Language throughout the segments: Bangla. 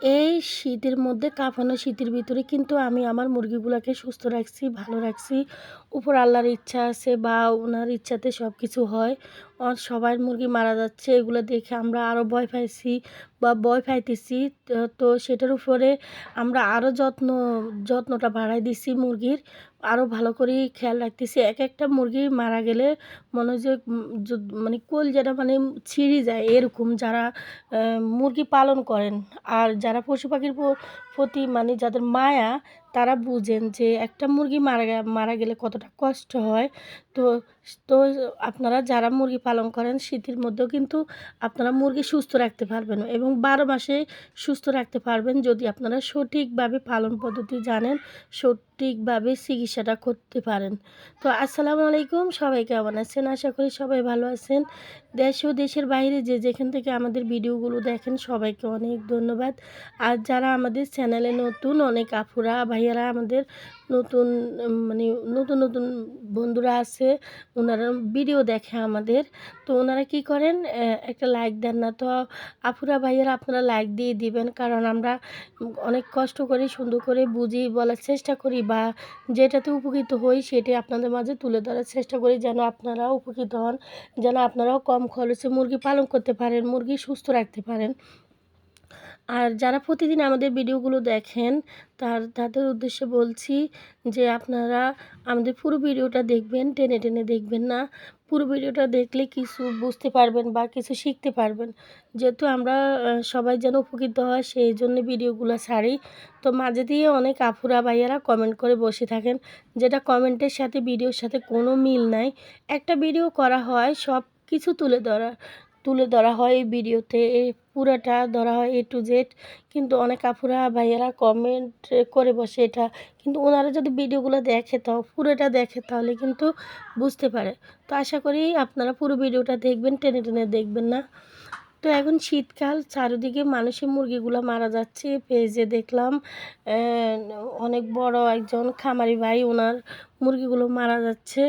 এই শীতের মধ্যে কাঁপানো শীতের ভিতরে কিন্তু আমি আমার মুরগিগুলোকে সুস্থ রাখছি, ভালো রাখছি। উপর আল্লাহর ইচ্ছা আছে বা ওনার ইচ্ছাতে সব কিছু হয়। সবার মুরগি মারা যাচ্ছে এগুলো দেখে আমরা আরও ভয় পাইছি বা ভয় পাইতেছি। তো সেটার উপরে আমরা আরও যত্নটা বাড়াই দিছি মুরগির। আরও ভালো করে খেয়াল রাখতেছি। একটা মুরগি মারা গেলে মনে হয় যে মানে কলজাটা মানে ছিঁড়ে যায় এরকম যারা মুরগি পালন করেন। আর যারা পশু পাখির প্রতি মানে যাদের মায়া তারা বুঝেন যে একটা মুরগি মারা গেলে কতটা কষ্ট হয়। তো তো আপনারা যারা মুরগি পালন করেন শীতের মধ্যেও কিন্তু আপনারা মুরগি সুস্থ রাখতে পারবেন এবং ১২ মাসে সুস্থ রাখতে পারবেন যদি আপনারা সঠিকভাবে পালন পদ্ধতি জানেন, সঠিকভাবে চিকিৎসাটা করতে পারেন। তো আসসালামু আলাইকুম, সবাই কেমন আছেন? আশা করি সবাই ভালো আছেন। দেশ ও দেশের বাইরে যে যেখান থেকে আমাদের ভিডিওগুলো দেখেন সবাইকে অনেক ধন্যবাদ। আর যারা আমাদের চ্যানেলে নতুন, অনেক আপুরা ভাইয়ারা আমাদের নতুন মানে নতুন বন্ধুরা আছে, ওনারা ভিডিও দেখে আমাদের। তো ওনারা কি করেন, একটা লাইক দেন না। তো আপুরা ভাইয়ারা আপনারা লাইক দিয়ে দিবেন, কারণ আমরা অনেক কষ্ট করে সুন্দর করে বুঝিয়ে বলার চেষ্টা করি বা যেটাতে উপকৃত হই সেটাই আপনাদের মাঝে তুলে ধরার চেষ্টা করি, যেন আপনারাও উপকৃত হন, যেন আপনারাও কম খরচে মুরগি পালন করতে পারেন, মুরগি সুস্থ রাখতে পারেন। আর যারা প্রতিদিন আমাদের ভিডিওগুলো দেখেন তাদের উদ্দেশ্যে বলছি যে আপনারা আমাদের পুরো ভিডিওটা দেখবেন, টেনে টেনে দেখবেন না। পুরো ভিডিওটা দেখলে কিছু বুঝতে পারবেন বা কিছু শিখতে পারবেন। যেহেতু আমরা সবাই যেন উপকৃত হয় সেই জন্য ভিডিওগুলো ছাড়ি। তো মাঝে দিয়ে অনেক আপুরা ভাইয়ারা কমেন্ট করে বসে থাকেন, যেটা কমেন্টের সাথে ভিডিওর সাথে কোনো মিল নাই। একটা ভিডিও করা হয় সব কিছু তুলে ধরা হয় এই ভিডিওতে, পুরাটা ধরা হয় A to Z। কিন্তু অনেক আপুরা ভাইয়ারা কমেন্ট করে বসে এটা, কিন্তু ওনারা যদি ভিডিওগুলো দেখে তাও পুরোটা দেখে তাহলে কিন্তু বুঝতে পারে। তো আশা করি আপনারা পুরো ভিডিওটা দেখবেন, টেনে টেনে দেখবেন না। তো এখন শীতকাল, চারিদিকে মানুষের মুরগিগুলো মারা যাচ্ছে। পেজে দেখলাম অনেক বড় একজন খামারি ভাই, ওনার মুরগিগুলো মারা যাচ্ছে।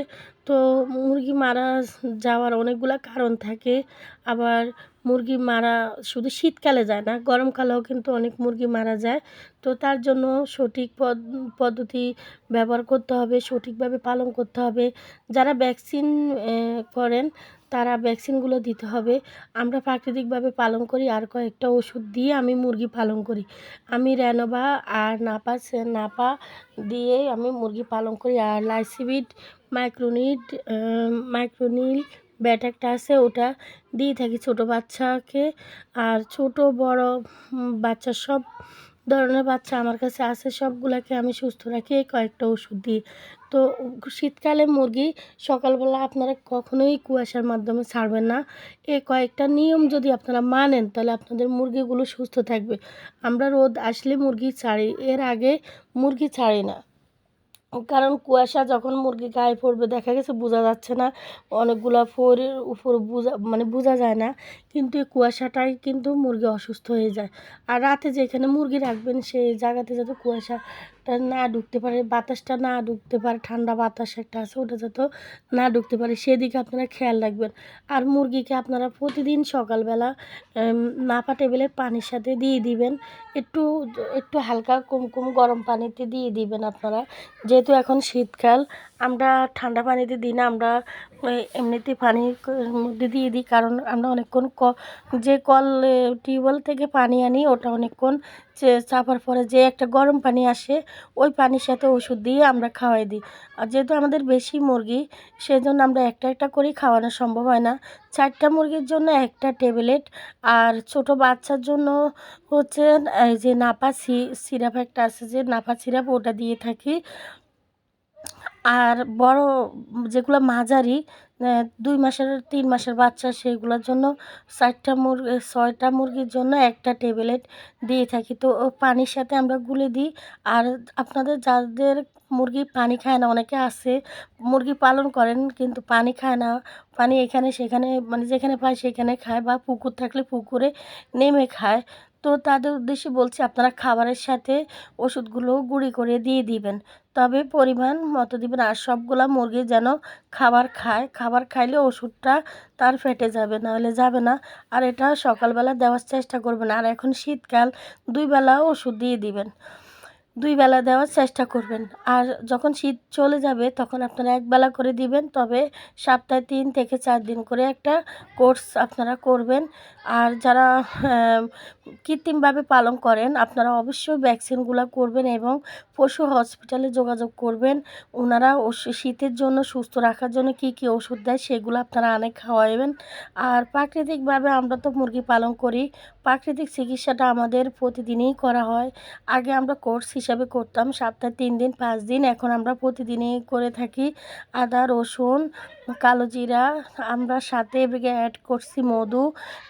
তো মুরগি মারা যাওয়ার অনেকগুলো কারণ থাকে। আবার মুরগি মারা শুধু শীতকালে যায় না, গরমকালেও কিন্তু অনেক মুরগি মারা যায়। তো তার জন্য সঠিক পদ্ধতি ব্যবহার করতে হবে, সঠিকভাবে পালন করতে হবে। যারা ভ্যাকসিন করেন তারা ভ্যাকসিনগুলো দিতে হবে। আমরা প্রাকৃতিকভাবে পালন করি, আর কয়েকটা ওষুধ দিয়ে আমি মুরগি পালন করি। আমি রেনোভা আর নাপা দিয়ে আমি মুরগি পালন করি। আর লাইসিভিট, মাইক্রোনিট, মাইক্রোনিল ব্যাট একটা আছে, ওটা দিয়ে থাকি ছোটো বাচ্চাকে। আর ছোট বড় বাচ্চা সব ধরনের বাচ্চা আমার কাছে আছে, সবগুলাকে আমি সুস্থ রাখি এই কয়েকটা ওষুধ দিয়ে। তো শীতকালে মুরগি সকালবেলা আপনারা কখনোই কুয়াশার মাধ্যমে ছাড়বেন না। এই কয়েকটা নিয়ম যদি আপনারা মানেন তাহলে আপনাদের মুরগিগুলো সুস্থ থাকবে। আমরা রোদ আসলে মুরগি ছাড়ি, এর আগে মুরগি ছাড়ি না। কারণ কুয়াশা যখন মুরগি গায়ে পড়বে দেখা গেছে বোঝা যাচ্ছে না, অনেকগুলা ফোরের উপর বোঝা যায় না, কিন্তু এই কুয়াশাটাই কিন্তু মুরগি অসুস্থ হয়ে যায়। আর রাতে যেখানে মুরগি রাখবেন সেই জায়গাতে যাতে কুয়াশাটা না ঢুকতে পারে, বাতাসটা না ঢুকতে পারে, ঠান্ডা বাতাস একটা আছে ওটা যাতে না ঢুকতে পারে সেদিকে আপনারা খেয়াল রাখবেন। আর মুরগিকে আপনারা প্রতিদিন সকালবেলা নাপা টেবিলের পানির সাথে দিয়ে দিবেন, একটু একটু হালকা কুমকুম গরম পানিতে দিয়ে দিবেন আপনারা। যেহেতু এখন শীতকাল, আমরা ঠান্ডা পানিতে দিই না, আমরা এমনিতে পানির মধ্যে দিয়ে দিই, কারণ আমরা অনেকক্ষণ যে টিউবওয়েল থেকে পানি আনি ওটা অনেকক্ষণ চাপার পরে যে একটা গরম পানি আসে ওই পানির সাথে ওষুধ দিয়ে আমরা খাওয়াই দিই। আর যেহেতু আমাদের বেশি মুরগি সেজন্য আমরা একটা একটা করেই খাওয়ানো সম্ভব হয় না। 4টা মুরগির জন্য একটা ট্যাবলেট, আর ছোট বাচ্চার জন্য হচ্ছে এই যে নাপা সিরাপ একটা আছে, যে নাপা সিরাপ ওটা দিয়ে থাকি। আর বড় যেগুলো মাঝারি 2 মাসের 3 মাসের বাচ্চা সেগুলোর জন্য 6টা মুরগির জন্য একটা ট্যাবলেট দিয়ে থাকি। তো ও পানির সাথে আমরা গুলে দিই। আর আপনাদের যাদের মুরগি পানি খায় না, অনেকে আছে মুরগি পালন করেন কিন্তু পানি খায় না, পানি এখানে সেখানে মানে যেখানে পায় সেখানে খায় বা পুকুর থাকলে পুকুরে নেমে খায়। তো তাদের উদ্দেশ্যে বলছি আপনারা খাবারের সাথে ওষুধগুলো গুঁড়ি করে দিয়ে দিবেন, তবে পরিমাণ মতো দিবেন। আর সবগুলা মুরগি যেন খাবার খায়, খাবার খাইলে ওষুধটা তার ফেটে যাবে, নাহলে যাবে না। আর এটা সকালবেলা দেওয়ার চেষ্টা করবেন। আর এখন শীতকাল, 2 বেলা ওষুধ দিয়ে দিবেন, 2 বেলা দেওয়ার চেষ্টা করবেন। আর যখন শীত চলে যাবে তখন আপনারা 1 বেলা করে দিবেন, তবে সপ্তাহে 3 থেকে 4 দিন করে একটা কোর্স আপনারা করবেন। আর যারা কৃত্রিমভাবে পালন করেন আপনারা অবশ্যই ভ্যাকসিনগুলো করবেন এবং পশু হসপিটালে যোগাযোগ করবেন। ওনারা শীতের জন্য সুস্থ রাখার জন্য কী কী ওষুধ দেয় সেগুলো আপনারা আনে খাওয়াবেন। আর প্রাকৃতিকভাবে আমরা তো মুরগি পালন করি, প্রাকৃতিক চিকিৎসাটা আমাদের প্রতিদিনই করা হয়। আগে আমরা কোর্স হিসাবে করতাম সপ্তাহে 3 দিন 5 দিন, এখন আমরা প্রতিদিনই করে থাকি। আদা, রসুন, কালো জিরা, আমরা সাথে এদিকে অ্যাড করছি মধু,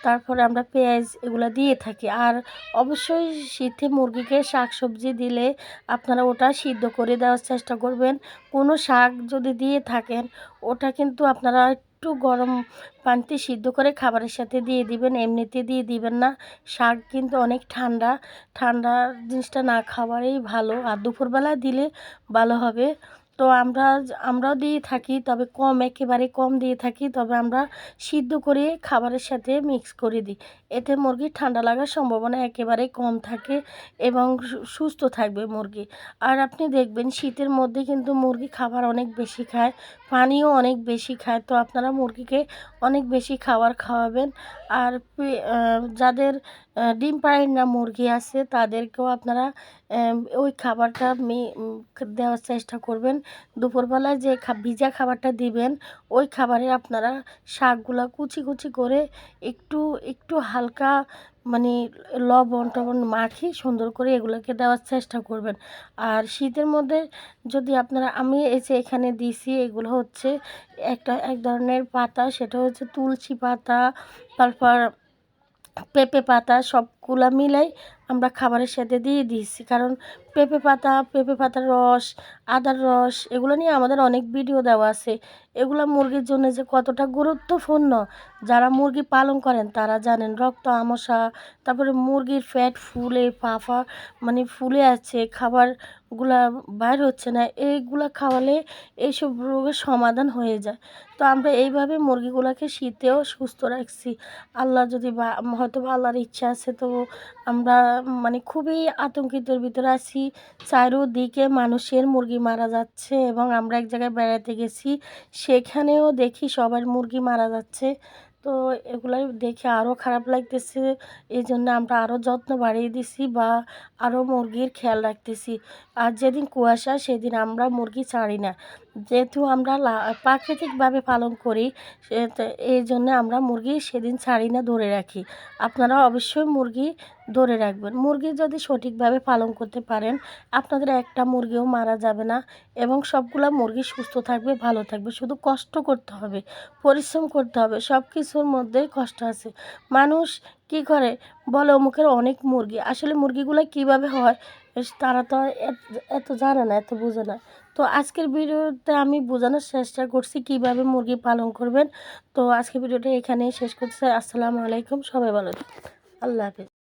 তারপরে আমরা পেঁয়াজ এগুলো দিয়ে থাকি। আর অবশ্যই শীতে মুরগিকে শাকসবজি দিলে আপনারা ওটা সিদ্ধ করে দেওয়ার চেষ্টা করবেন। কোনো শাক যদি দিয়ে থাকেন ওটা কিন্তু আপনারা একটু গরম পানিতে সিদ্ধ করে খাবারের সাথে দিয়ে দিবেন, এমনিতে দিয়ে দিবেন না। শাক কিন্তু অনেক ঠান্ডা, ঠান্ডা জিনিসটা না খাওয়ারই ভালো। আর দুপুরবেলা দিলে ভালো হবে। তো আমরাও দিয়ে থাকি, তবে কম, একেবারে কম দিয়ে থাকি। তবে আমরা সিদ্ধ করে খাবারের সাথে মিক্স করে দিই, এতে মুরগির ঠান্ডা লাগার সম্ভাবনা একেবারেই কম থাকে এবং সুস্থ থাকবে মুরগি। আর আপনি দেখবেন শীতের মধ্যে কিন্তু মুরগি খাবার অনেক বেশি খায়, পানিও অনেক বেশি খায়। তো আপনারা মুরগিকে অনেক বেশি খাবার খাওয়াবেন। আর যাদের ডিম পাড়ের না মুরগি আছে তাদেরকেও আপনারা ওই খাবারটা দেওয়ার চেষ্টা করবেন। দুপুরবেলায় যে ভিজা খাবারটা দিবেন ওই খাবারে আপনারা শাকগুলা কুচি কুচি করে একটু একটু হালকা মানে লবণ টবণ মাখিয়ে সুন্দর করে এগুলোকে দেওয়ার চেষ্টা করবেন। আর শীতের মধ্যে যদি আপনারা, আমি এই যে এখানে দিছি এগুলো হচ্ছে এক ধরনের পাতা, সেটা হচ্ছে তুলসী পাতা, তারপর পেঁপে পাতা, সবগুলা মিলাই আমরা খাবারের সাথে দিয়ে দিয়েছি। কারণ পেঁপে পাতার রস, আদার রস এগুলো নিয়ে আমাদের অনেক ভিডিও দেওয়া আছে। এগুলো মুরগির জন্য যে কতটা গুরুত্বপূর্ণ যারা মুরগি পালন করেন তারা জানেন। রক্ত আমসা, তারপরে মুরগির ফ্যাট ফুলে পাফা মানে ফুলে আছে, খাবারগুলা বাইর হচ্ছে না, এইগুলা খাওয়ালে এইসব রোগের সমাধান হয়ে যায়। তো আমরা এইভাবে মুরগিগুলোকে শীতেও সুস্থ রাখছি। আল্লাহ যদি হয়তো আল্লাহর ইচ্ছা আছে, তো আমরা মানে খুবই আতঙ্কিতর ভিতরে আছি। চারিদিকে মানুষের মুরগি মারা যাচ্ছে এবং আমরা এক জায়গায় বেড়াতে গেছি, সেখানেও দেখি সবার মুরগি মারা যাচ্ছে। তো এগুলাই দেখে আরও খারাপ লাগতেছে। এই জন্য আমরা আরও যত্ন বাড়িয়ে দিছি বা আরও মুরগির খেয়াল রাখতেছি। আর যেদিন কুয়াশা সেদিন আমরা মুরগি ছাড়ি না, যেহেতু আমরা প্রাকৃতিকভাবে পালন করি, এই জন্য আমরা মুরগি সেদিন ছাড়ি না, ধরে রাখি। আপনারা অবশ্যই মুরগি ধরে রাখবেন। মুরগি যদি সঠিকভাবে পালন করতে পারেন আপনাদের একটা মুরগিও মারা যাবে না এবং সবগুলা মুরগি সুস্থ থাকবে, ভালো থাকবে। শুধু কষ্ট করতে হবে, পরিশ্রম করতে হবে, সব কিছুর মধ্যেই কষ্ট আছে। মানুষ কি করে বলে অমুকের অনেক মুরগি, আসলে মুরগিগুলো কিভাবে হয় তারা তো এত জানে না, এত বোঝে না। তো আজকের ভিডিওতে আমি বোঝানোর চেষ্টা করছি কিভাবে মুরগি পালন করবেন। তো আজকের ভিডিওটা এখানেই শেষ করতে চাই। আসসালামু আলাইকুম, সবাই ভালো থাকবেন। আল্লাহ হাফেজ।